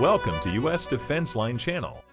Welcome to U.S. Defense Line Channel.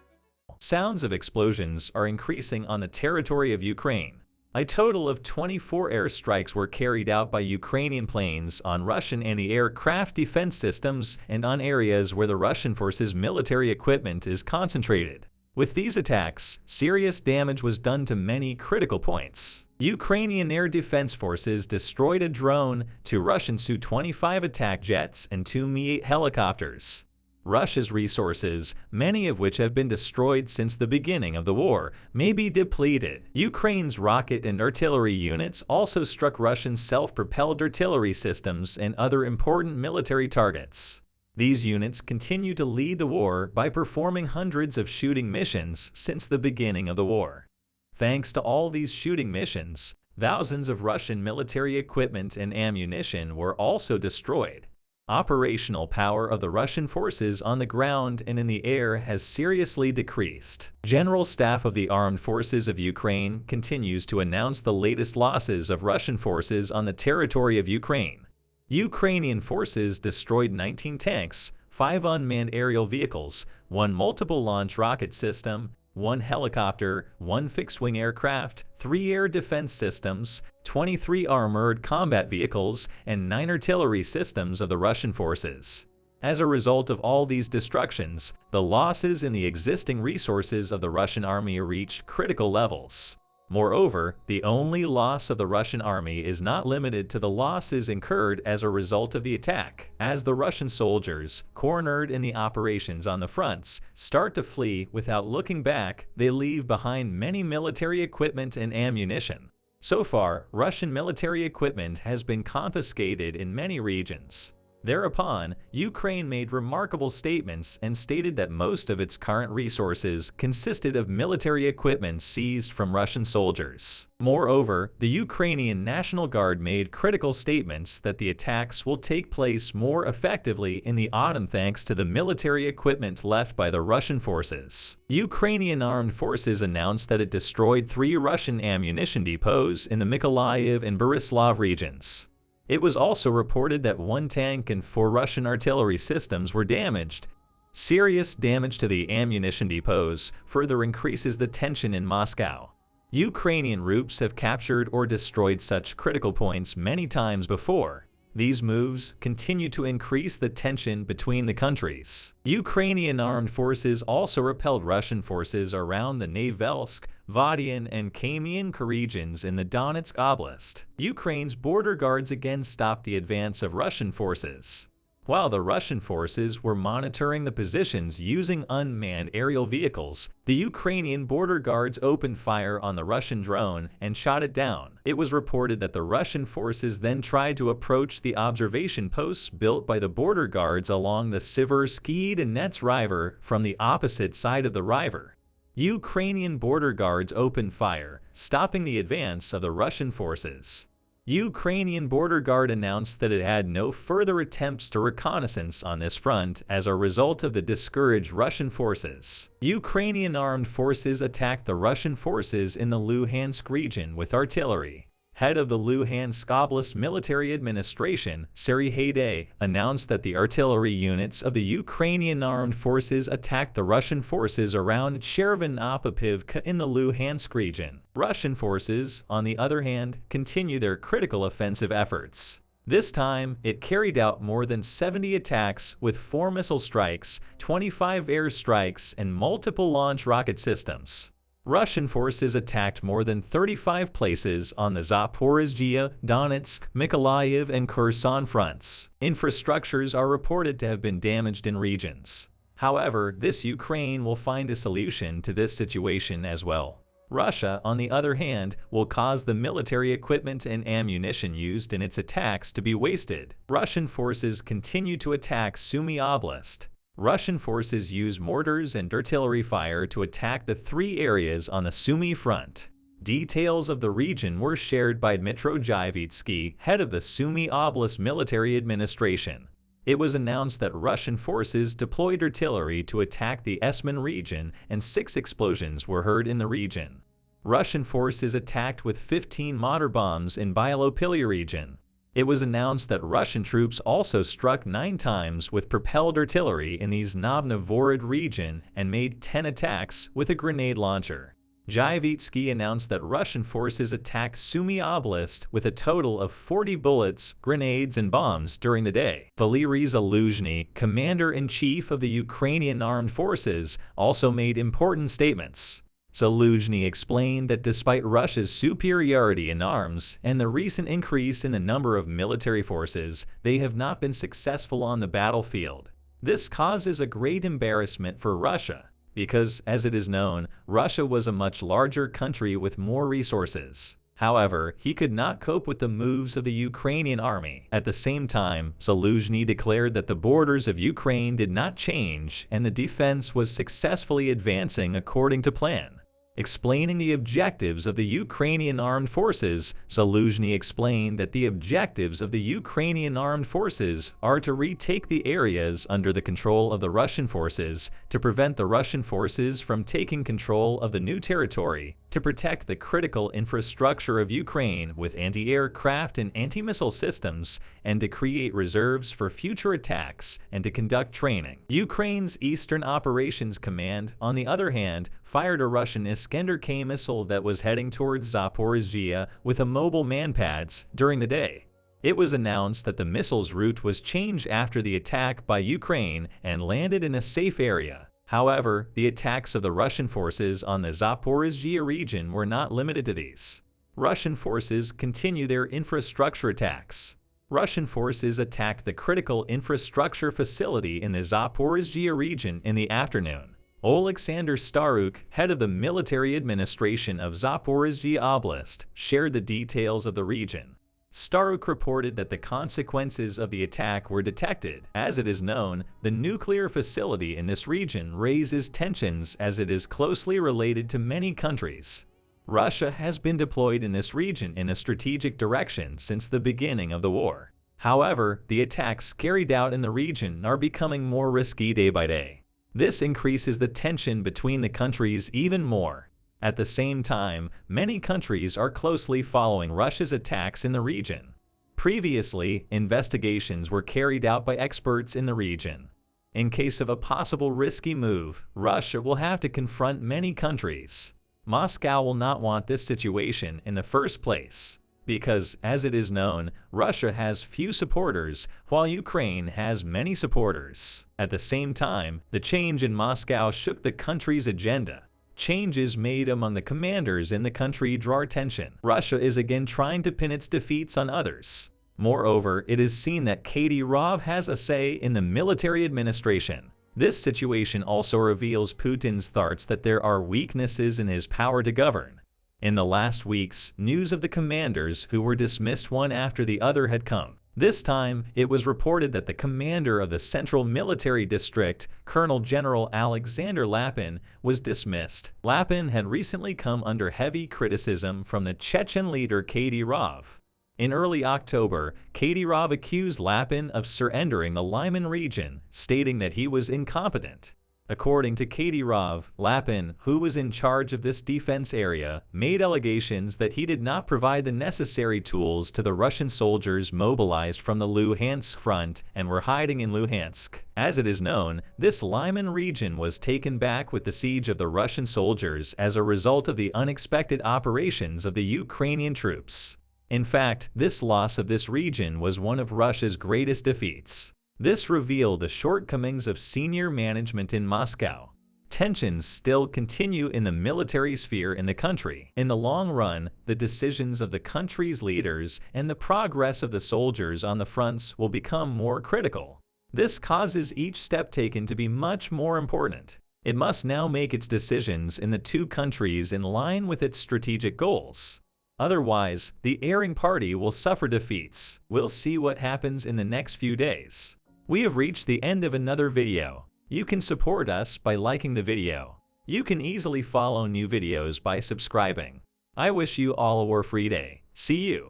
Sounds of explosions are increasing on the territory of Ukraine. A total of 24 airstrikes were carried out by Ukrainian planes on Russian anti-aircraft defense systems and on areas where the Russian forces' military equipment is concentrated. With these attacks, serious damage was done to many critical points. Ukrainian air defense forces destroyed a drone, 2 Russian Su-25 attack jets, and 2 Mi-8 helicopters. Russia's resources, many of which have been destroyed since the beginning of the war, may be depleted. Ukraine's rocket and artillery units also struck Russian self-propelled artillery systems and other important military targets. These units continue to lead the war by performing hundreds of shooting missions since the beginning of the war. Thanks to all these shooting missions, thousands of Russian military equipment and ammunition were also destroyed. Operational power of the Russian forces on the ground and in the air has seriously decreased. General Staff of the Armed Forces of Ukraine continues to announce the latest losses of Russian forces on the territory of Ukraine. Ukrainian forces destroyed 19 tanks, 5 unmanned aerial vehicles, 1 multiple launch rocket system, 1 helicopter, 1 fixed-wing aircraft, 3 air defense systems, 23 armored combat vehicles, and 9 artillery systems of the Russian forces. As a result of all these destructions, the losses in the existing resources of the Russian army reached critical levels. Moreover, the only loss of the Russian army is not limited to the losses incurred as a result of the attack. As the Russian soldiers, cornered in the operations on the fronts, start to flee without looking back, they leave behind many military equipment and ammunition. So far, Russian military equipment has been confiscated in many regions. Thereupon, Ukraine made remarkable statements and stated that most of its current resources consisted of military equipment seized from Russian soldiers. Moreover, the Ukrainian National Guard made critical statements that the attacks will take place more effectively in the autumn thanks to the military equipment left by the Russian forces. Ukrainian armed forces announced that it destroyed 3 Russian ammunition depots in the Mykolaiv and Borislav regions. It was also reported that 1 tank and 4 Russian artillery systems were damaged. Serious damage to the ammunition depots further increases the tension in Moscow. Ukrainian troops have captured or destroyed such critical points many times before. These moves continue to increase the tension between the countries. Ukrainian armed forces also repelled Russian forces around the Nevelsk, Vadian, and Kamianka regions in the Donetsk Oblast. Ukraine's border guards again stopped the advance of Russian forces. While the Russian forces were monitoring the positions using unmanned aerial vehicles, the Ukrainian border guards opened fire on the Russian drone and shot it down. It was reported that the Russian forces then tried to approach the observation posts built by the border guards along the Siversky Donets River from the opposite side of the river. Ukrainian border guards opened fire, stopping the advance of the Russian forces. Ukrainian border guard announced that it had no further attempts to reconnaissance on this front as a result of the discouraged Russian forces. Ukrainian armed forces attacked the Russian forces in the Luhansk region with artillery. Head of the Luhansk Oblast Military Administration, Serhiy Haidai, announced that the artillery units of the Ukrainian armed forces attacked the Russian forces around Chervenopopivka in the Luhansk region. Russian forces, on the other hand, continue their critical offensive efforts. This time, it carried out more than 70 attacks with 4 missile strikes, 25 air strikes, and multiple launch rocket systems. Russian forces attacked more than 35 places on the Zaporizhzhia, Donetsk, Mykolaiv, and Kherson fronts. Infrastructures are reported to have been damaged in regions. However, Ukraine will find a solution to this situation as well. Russia, on the other hand, will cause the military equipment and ammunition used in its attacks to be wasted. Russian forces continue to attack Sumy Oblast. Russian forces use mortars and artillery fire to attack the 3 areas on the Sumy front. Details of the region were shared by Dmytro Jivitsky, head of the Sumy Oblast Military Administration. It was announced that Russian forces deployed artillery to attack the Esmen region and 6 explosions were heard in the region. Russian forces attacked with 15 mortar bombs in Bielopolya region. It was announced that Russian troops also struck 9 times with propelled artillery in the Znavnovorid region and made 10 attacks with a grenade launcher. Zhivitsky announced that Russian forces attacked Sumy Oblast with a total of 40 bullets, grenades, and bombs during the day. Valery Zaluzhny, commander-in-chief of the Ukrainian armed forces, also made important statements. Zaluzhny explained that despite Russia's superiority in arms and the recent increase in the number of military forces, they have not been successful on the battlefield. This causes a great embarrassment for Russia, because, as it is known, Russia was a much larger country with more resources. However, he could not cope with the moves of the Ukrainian army. At the same time, Zaluzhny declared that the borders of Ukraine did not change and the defense was successfully advancing according to plan. Explaining the objectives of the Ukrainian armed forces, Zaluzhny explained that the objectives of the Ukrainian armed forces are to retake the areas under the control of the Russian forces, to prevent the Russian forces from taking control of the new territory, to protect the critical infrastructure of Ukraine with anti-aircraft and anti-missile systems, and to create reserves for future attacks and to conduct training. Ukraine's Eastern Operations Command, on the other hand, fired a Russian Iskander-K missile that was heading towards Zaporizhzhia with a mobile manpads during the day. It was announced that the missile's route was changed after the attack by Ukraine and landed in a safe area. However, the attacks of the Russian forces on the Zaporizhzhia region were not limited to these. Russian forces continue their infrastructure attacks. Russian forces attacked the critical infrastructure facility in the Zaporizhzhia region in the afternoon. Oleksandr Staruk, head of the military administration of Zaporizhzhia Oblast, shared the details of the region. Staruk reported that the consequences of the attack were detected. As it is known, the nuclear facility in this region raises tensions as it is closely related to many countries. Russia has been deployed in this region in a strategic direction since the beginning of the war. However, the attacks carried out in the region are becoming more risky day by day. This increases the tension between the countries even more. At the same time, many countries are closely following Russia's attacks in the region. Previously, investigations were carried out by experts in the region. In case of a possible risky move, Russia will have to confront many countries. Moscow will not want this situation in the first place, because, as it is known, Russia has few supporters, while Ukraine has many supporters. At the same time, the change in Moscow shook the country's agenda. Changes made among the commanders in the country draw attention. Russia is again trying to pin its defeats on others. Moreover, it is seen that Kadyrov has a say in the military administration. This situation also reveals Putin's thoughts that there are weaknesses in his power to govern. In the last weeks, news of the commanders who were dismissed one after the other had come. This time, it was reported that the commander of the Central Military District, Colonel General Alexander Lapin, was dismissed. Lapin had recently come under heavy criticism from the Chechen leader Kadyrov. In early October, Kadyrov accused Lapin of surrendering the Lyman region, stating that he was incompetent. According to Kadyrov, Lapin, who was in charge of this defense area, made allegations that he did not provide the necessary tools to the Russian soldiers mobilized from the Luhansk front and were hiding in Luhansk. As it is known, this Lyman region was taken back with the siege of the Russian soldiers as a result of the unexpected operations of the Ukrainian troops. In fact, this loss of this region was one of Russia's greatest defeats. This revealed the shortcomings of senior management in Moscow. Tensions still continue in the military sphere in the country. In the long run, the decisions of the country's leaders and the progress of the soldiers on the fronts will become more critical. This causes each step taken to be much more important. It must now make its decisions in the two countries in line with its strategic goals. Otherwise, the erring party will suffer defeats. We'll see what happens in the next few days. We have reached the end of another video. You can support us by liking the video. You can easily follow new videos by subscribing. I wish you all a war-free day. See you.